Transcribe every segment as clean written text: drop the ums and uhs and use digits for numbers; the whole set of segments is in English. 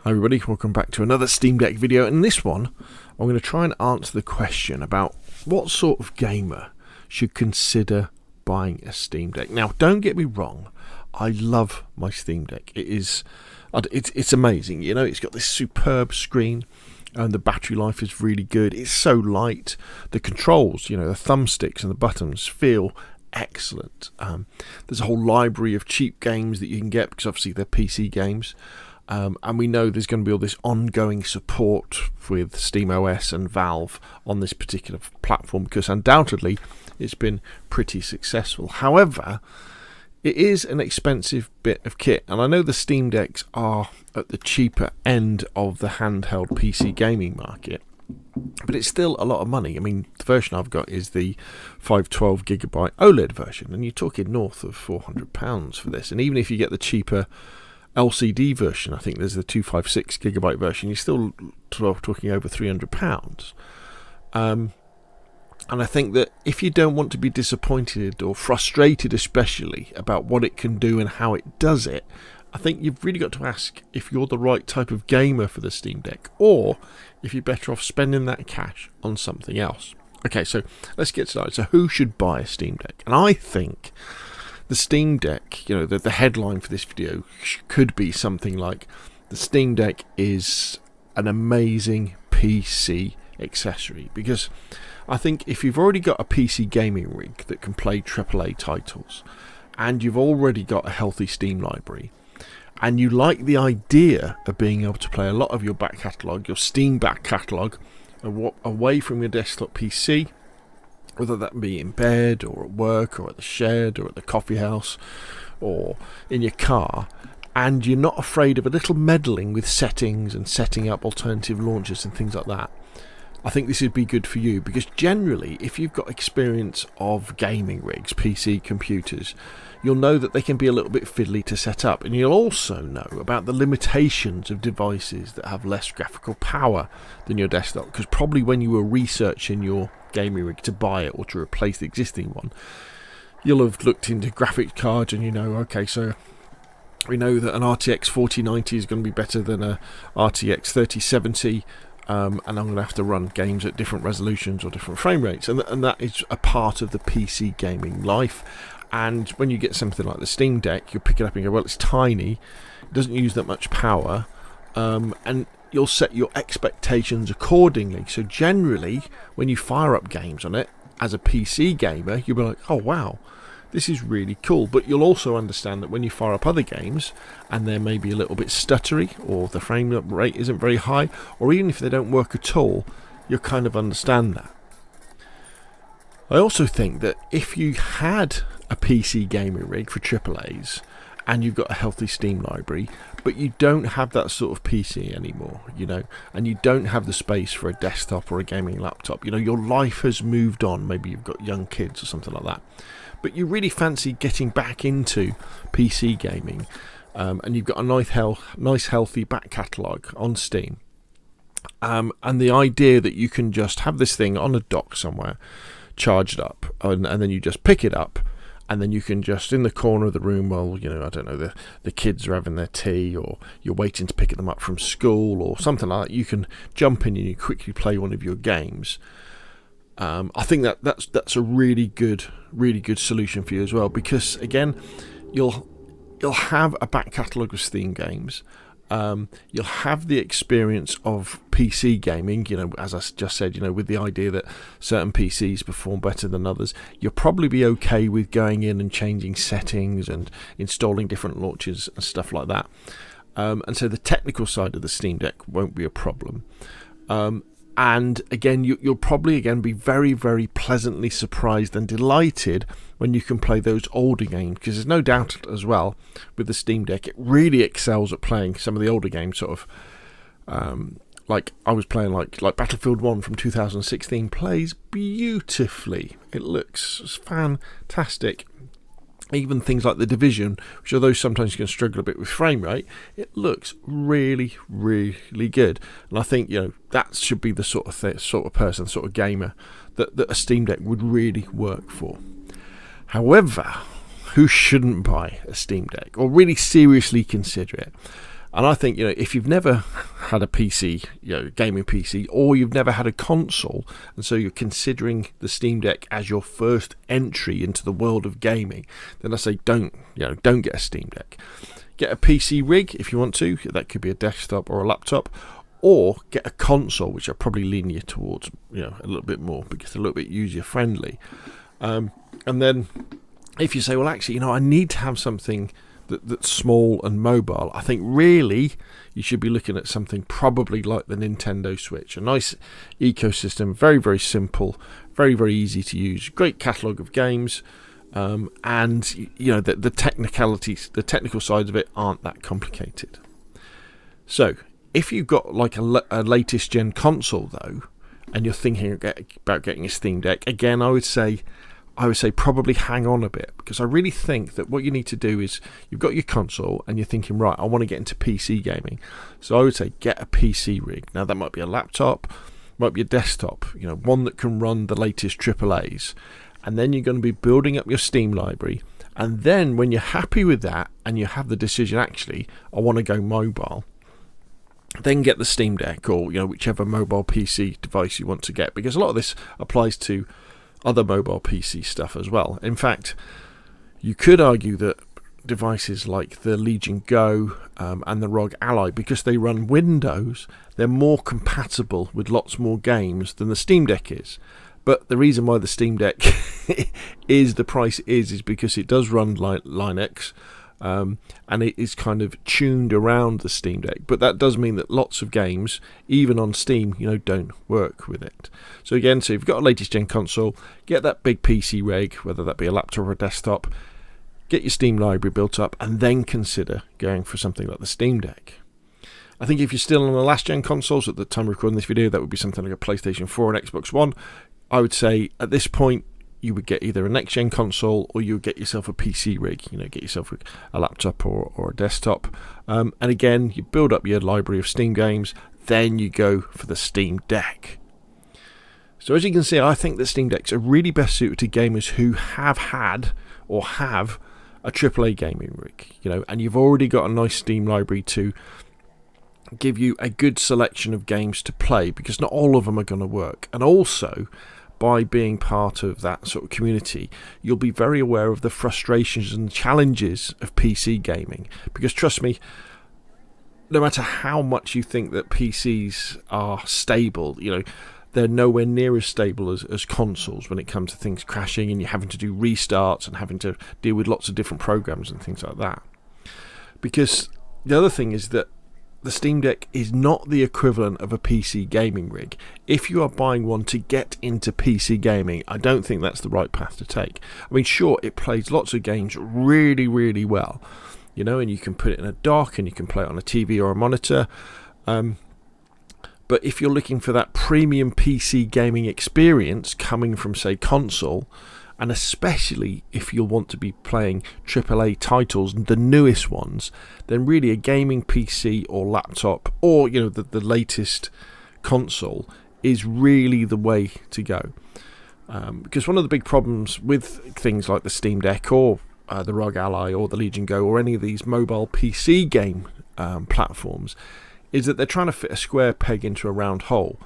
Hi everybody, welcome back to another Steam Deck video. In this one, I'm going to try and answer the question about what sort of gamer should consider buying a Steam Deck. Now, don't get me wrong, I love my Steam Deck. It's amazing. You know, it's got this superb screen and the battery life is really good. It's so light. The controls, you know, the thumbsticks and the buttons feel excellent. There's a whole library of cheap games that you can get because obviously they're PC games. And we know there's going to be all this ongoing support with SteamOS and Valve on this particular platform because undoubtedly it's been pretty successful. However, it is an expensive bit of kit, and I know the Steam Decks are at the cheaper end of the handheld PC gaming market, but it's still a lot of money. I mean, the version I've got is the 512GB OLED version, and you're talking north of £400 for this. And even if you get the cheaper LCD version, I think there's the 256GB version, you're still talking over £300. And I think that if you don't want to be disappointed or frustrated especially about what it can do and how it does it, I think you've really got to ask if you're the right type of gamer for the Steam Deck, or if you're better off spending that cash on something else. Okay, so let's get started. So who should buy a Steam Deck? And I think the Steam Deck, you know, the headline for this video could be something like, the Steam Deck is an amazing PC accessory, because I think if you've already got a PC gaming rig that can play AAA titles, and you've already got a healthy Steam library, and you like the idea of being able to play a lot of your back catalogue, your Steam back catalogue, away from your desktop PC, whether that be in bed or at work or at the shed or at the coffee house or in your car, and you're not afraid of a little meddling with settings and setting up alternative launchers and things like that, I think this would be good for you, because generally if you've got experience of gaming rigs, PC computers, you'll know that they can be a little bit fiddly to set up, and you'll also know about the limitations of devices that have less graphical power than your desktop, because probably when you were researching your gaming rig to buy it or to replace the existing one, you'll have looked into graphics cards and you know, okay, so we know that an RTX 4090 is going to be better than a RTX 3070, and I'm going to have to run games at different resolutions or different frame rates, and that is a part of the PC gaming life. And when you get something like the Steam Deck, you'll pick it up and go, well, it's tiny, it doesn't use that much power, and you'll set your expectations accordingly. So generally, when you fire up games on it, as a PC gamer, you'll be like, oh wow, this is really cool. But you'll also understand that when you fire up other games, and they're maybe a little bit stuttery, or the frame rate isn't very high, or even if they don't work at all, you'll kind of understand that. I also think that if you had a PC gaming rig for AAAs, and you've got a healthy Steam library, but you don't have that sort of PC anymore, you know, and you don't have the space for a desktop or a gaming laptop, you know, your life has moved on, maybe you've got young kids or something like that, but you really fancy getting back into PC gaming, and you've got a nice healthy back catalogue on Steam, and the idea that you can just have this thing on a dock somewhere, charged up, and then you just pick it up, and then you can just, in the corner of the room, well, you know, I don't know, the kids are having their tea, or you're waiting to pick them up from school or something like that, you can jump in and you quickly play one of your games. I think that's a really good solution for you as well, because again, you'll have a back catalogue of Steam games. You'll have the experience of PC gaming, you know, as I just said, you know, with the idea that certain PCs perform better than others. You'll probably be okay with going in and changing settings and installing different launchers and stuff like that. And so the technical side of the Steam Deck won't be a problem. And again, you'll probably again be very, very pleasantly surprised and delighted when you can play those older games, because there's no doubt as well with the Steam Deck, it really excels at playing some of the older games, sort of like I was playing like Battlefield 1 from 2016 plays beautifully. It looks fantastic. Even things like The Division, which although sometimes you can struggle a bit with frame rate, it looks really, really good. And I think, you know, that should be the sort of person, the sort of gamer that a Steam Deck would really work for. However, who shouldn't buy a Steam Deck or really seriously consider it? And I think, if you've never had a PC, gaming PC, or you've never had a console, and so you're considering the Steam Deck as your first entry into the world of gaming, then I say don't get a Steam Deck. Get a PC rig if you want to. That could be a desktop or a laptop, or get a console, which I probably lean you towards, a little bit more because they're a little bit user friendly. And then if you say, well, actually, I need to have something that's small and mobile, I think really you should be looking at something probably like the Nintendo Switch. A nice ecosystem, very, very simple, very, very easy to use, great catalogue of games, and the technicalities, the technical sides of it aren't that complicated. So if you've got like a latest gen console though, and you're thinking about getting a Steam Deck, again, I would say probably hang on a bit, because I really think that what you need to do is you've got your console and you're thinking, right, I want to get into PC gaming. So I would say get a PC rig. Now that might be a laptop, might be a desktop, one that can run the latest AAAs. And then you're going to be building up your Steam library. And then when you're happy with that and you have the decision, actually, I want to go mobile, then get the Steam Deck or whichever mobile PC device you want to get, because a lot of this applies to other mobile PC stuff as well. In fact, you could argue that devices like the Legion Go and the ROG Ally, because they run Windows, they're more compatible with lots more games than the Steam Deck is. But the reason why the Steam Deck is the price is because it does run Linux, and it is kind of tuned around the Steam Deck. But that does mean that lots of games, even on Steam, don't work with it. So again, so you've got a latest gen console, get that big PC rig, whether that be a laptop or a desktop, get your Steam library built up, and then consider going for something like the Steam Deck. I think if you're still on the last gen consoles at the time of recording this video, that would be something like a PlayStation 4 and Xbox One. I would say at this point you would get either a next gen console or you would get yourself a PC rig, get yourself a laptop or a desktop, and again you build up your library of Steam games, then you go for the Steam Deck. So as you can see, I think the Steam Decks are really best suited to gamers who have had or have a AAA gaming rig, and you've already got a nice Steam library to give you a good selection of games to play, because not all of them are going to work. And also, by being part of that sort of community, you'll be very aware of the frustrations and challenges of PC gaming, because trust me, no matter how much you think that PCs are stable, they're nowhere near as stable as consoles when it comes to things crashing and you're having to do restarts and having to deal with lots of different programs and things like that. Because the other thing is that the Steam Deck is not the equivalent of a PC gaming rig. If you are buying one to get into PC gaming, I don't think that's the right path to take. I mean, sure, it plays lots of games really, really well, and you can put it in a dock and you can play it on a TV or a monitor. But if you're looking for that premium PC gaming experience coming from, say, console, and especially if you'll want to be playing AAA titles, the newest ones, then really a gaming PC or laptop or the latest console is really the way to go. Because one of the big problems with things like the Steam Deck or the ROG Ally or the Legion Go or any of these mobile PC game platforms is that they're trying to fit a square peg into a round hole,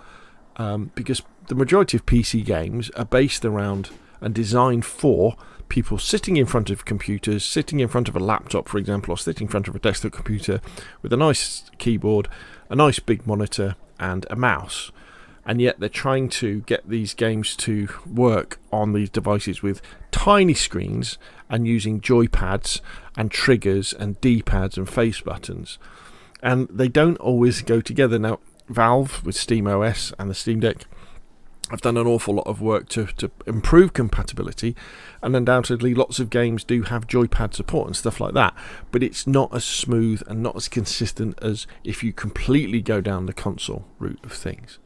because the majority of PC games are based around and designed for people sitting in front of computers, sitting in front of a laptop, for example, or sitting in front of a desktop computer with a nice keyboard, a nice big monitor, and a mouse. And yet they're trying to get these games to work on these devices with tiny screens and using joypads and triggers and D-pads and face buttons. And they don't always go together. Now, Valve with SteamOS and the Steam Deck have done an awful lot of work to improve compatibility, and undoubtedly lots of games do have joypad support and stuff like that, but it's not as smooth and not as consistent as if you completely go down the console route of things.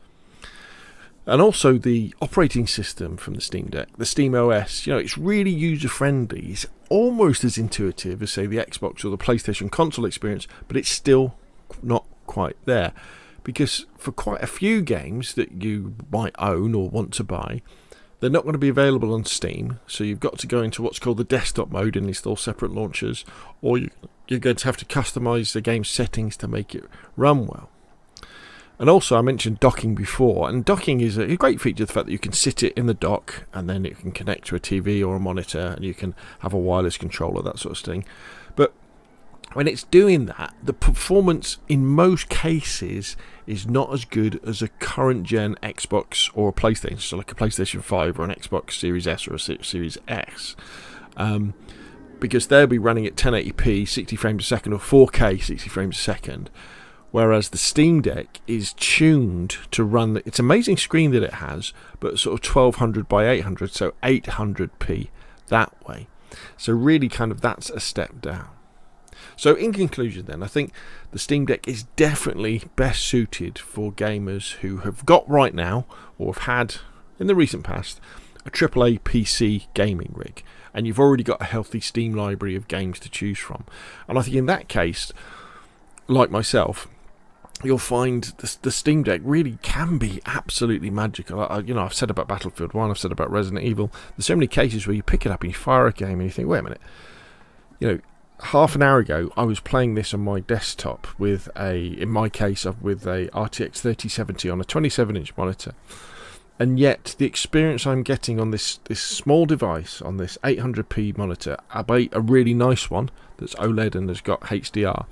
And also the operating system from the Steam Deck, the SteamOS, it's really user-friendly. It's almost as intuitive as, say, the Xbox or the PlayStation console experience, but it's still not quite there. Because for quite a few games that you might own or want to buy, They're not going to be available on Steam, so you've got to go into what's called the desktop mode and install separate launchers, or you're going to have to customize the game settings to make it run well. And also, I mentioned docking before, and docking is a great feature, the fact that you can sit it in the dock and then it can connect to a TV or a monitor, and you can have a wireless controller, that sort of thing. But when it's doing that, the performance in most cases is not as good as a current gen Xbox or a PlayStation, so like a PlayStation 5 or an Xbox Series S or a Series X. Because they'll be running at 1080p 60 frames a second or 4K 60 frames a second. Whereas the Steam Deck is tuned to run, it's an amazing screen that it has, but sort of 1200 by 800, so 800p that way. So really kind of that's a step down. So in conclusion then, I think the Steam Deck is definitely best suited for gamers who have got right now, or have had in the recent past, a AAA PC gaming rig. And you've already got a healthy Steam library of games to choose from. And I think in that case, like myself, you'll find the Steam Deck really can be absolutely magical. I've said about Battlefield 1, I've said about Resident Evil. There's so many cases where you pick it up and you fire a game and you think, wait a minute, half an hour ago I was playing this on my desktop with in my case, with a RTX 3070 on a 27-inch monitor. And yet the experience I'm getting on this small device, on this 800p monitor, albeit a really nice one that's OLED and has got HDR,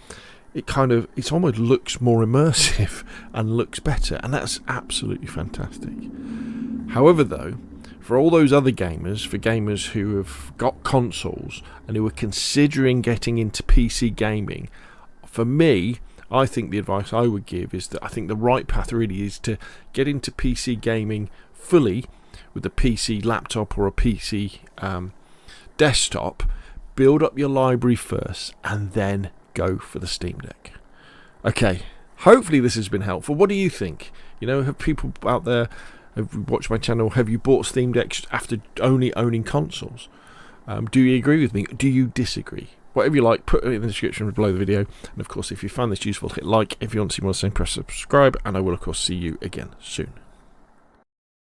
it almost looks more immersive and looks better, and that's absolutely fantastic. However though, for all those other gamers, for gamers who have got consoles and who are considering getting into PC gaming, for me, I think the advice I would give is that I think the right path really is to get into PC gaming fully with a PC laptop or a PC desktop, build up your library first, and then go for the Steam Deck. Okay, hopefully this has been helpful. What do you think? Have people out there have watched my channel, have you bought Steam Decks after only owning consoles? Do you agree with me? Do you disagree? Whatever you like, put it in the description below the video. And of course, if you found this useful, hit like. If you want to see more of the same, press subscribe. And I will, of course, see you again soon.